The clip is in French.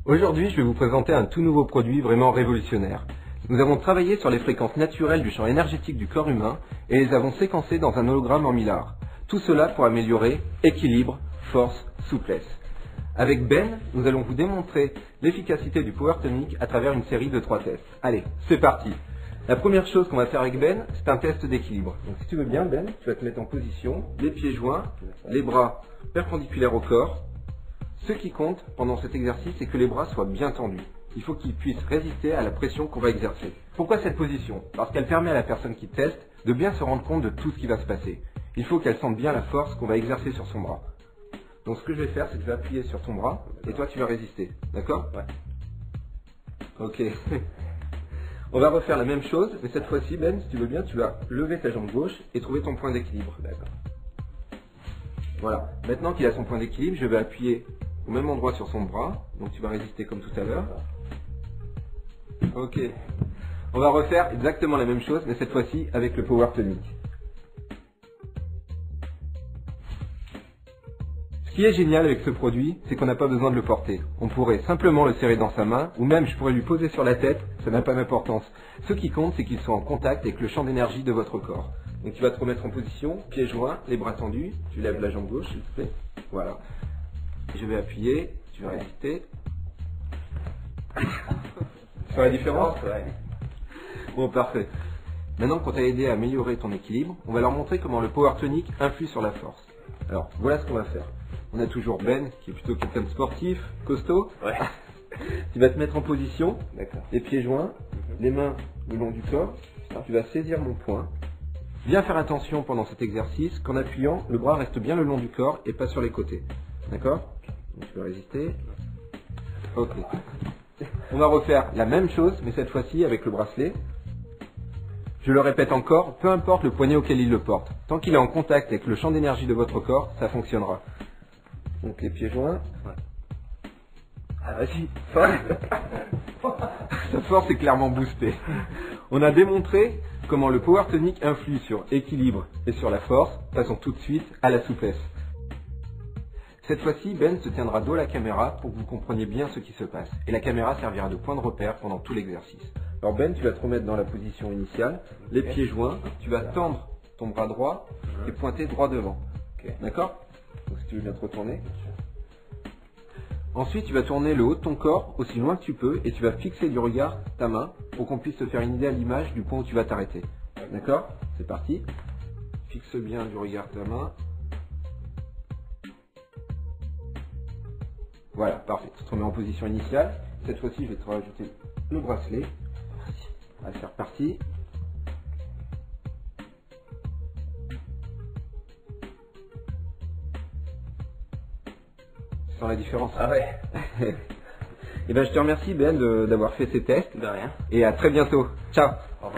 Aujourd'hui, je vais vous présenter un tout nouveau produit vraiment révolutionnaire. Nous avons travaillé sur les fréquences naturelles du champ énergétique du corps humain et les avons séquencées dans un hologramme en millard. Tout cela pour améliorer équilibre, force, souplesse. Avec Ben, nous allons vous démontrer l'efficacité du Power Tonic à travers une série de 3 tests. Allez, c'est parti. La première chose qu'on va faire avec Ben, c'est un test d'équilibre. Donc si tu veux bien Ben, tu vas te mettre en position, les pieds joints, les bras perpendiculaires au corps. Ce qui compte pendant cet exercice, c'est que les bras soient bien tendus. Il faut qu'ils puissent résister à la pression qu'on va exercer. Pourquoi cette position? Parce qu'elle permet à la personne qui teste de bien se rendre compte de tout ce qui va se passer. Il faut qu'elle sente bien la force qu'on va exercer sur son bras. Donc ce que je vais faire, c'est que je vais appuyer sur ton bras et toi tu vas résister. D'accord? Ouais. Ok. On va refaire la même chose, mais cette fois-ci, Ben, si tu veux bien, tu vas lever ta jambe gauche et trouver ton point d'équilibre. D'accord. Voilà. Maintenant qu'il a son point d'équilibre, je vais appuyer au même endroit sur son bras. Donc tu vas résister comme tout à l'heure. Ok. On va refaire exactement la même chose, mais cette fois-ci avec le Power Tonic. Ce qui est génial avec ce produit, c'est qu'on n'a pas besoin de le porter. On pourrait simplement le serrer dans sa main, ou même je pourrais lui poser sur la tête, ça n'a pas d'importance. Ce qui compte, c'est qu'il soit en contact avec le champ d'énergie de votre corps. Donc tu vas te remettre en position, pieds joints, les bras tendus, tu lèves la jambe gauche, s'il te plaît. Voilà. Je vais appuyer, tu vas résister. Tu vois la différence? Ouais. Bon, parfait. Maintenant qu'on t'a aidé à améliorer ton équilibre, on va leur montrer comment le Power Tonic influe sur la force. Alors, voilà ce qu'on va faire. On a toujours Ben, qui est plutôt quelqu'un de sportif, costaud. Ouais. Tu vas te mettre en position, les pieds joints, les mains le long du corps. Tu vas saisir mon poing. Bien faire attention pendant cet exercice qu'en appuyant, le bras reste bien le long du corps et pas sur les côtés. D'accord? Donc tu vas résister. Ok. On va refaire la même chose, mais cette fois-ci avec le bracelet. Je le répète encore, peu importe le poignet auquel il le porte. Tant qu'il est en contact avec le champ d'énergie de votre corps, ça fonctionnera. Donc les pieds joints. Ouais. Ah vas-y, sa force est clairement boostée. On a démontré comment le Power Tonic influe sur équilibre et sur la force. Passons tout de suite à la souplesse. Cette fois-ci, Ben se tiendra dos à la caméra pour que vous compreniez bien ce qui se passe. Et la caméra servira de point de repère pendant tout l'exercice. Alors Ben, tu vas te remettre dans la position initiale, les pieds joints, tu vas tendre ton bras droit et pointer droit devant. D'accord? Donc si tu veux bien te retourner. Ensuite, tu vas tourner le haut de ton corps aussi loin que tu peux et tu vas fixer du regard ta main pour qu'on puisse se faire une idée à l'image du point où tu vas t'arrêter. D'accord? C'est parti. Fixe bien du regard ta main. Voilà, parfait. Tu te remets en position initiale. Cette fois-ci, je vais te rajouter le bracelet. On va faire partie. Tu sens la différence? Ah ouais. Et ben, je te remercie Ben d'avoir fait ces tests. De rien. Et à très bientôt. Ciao. Au revoir.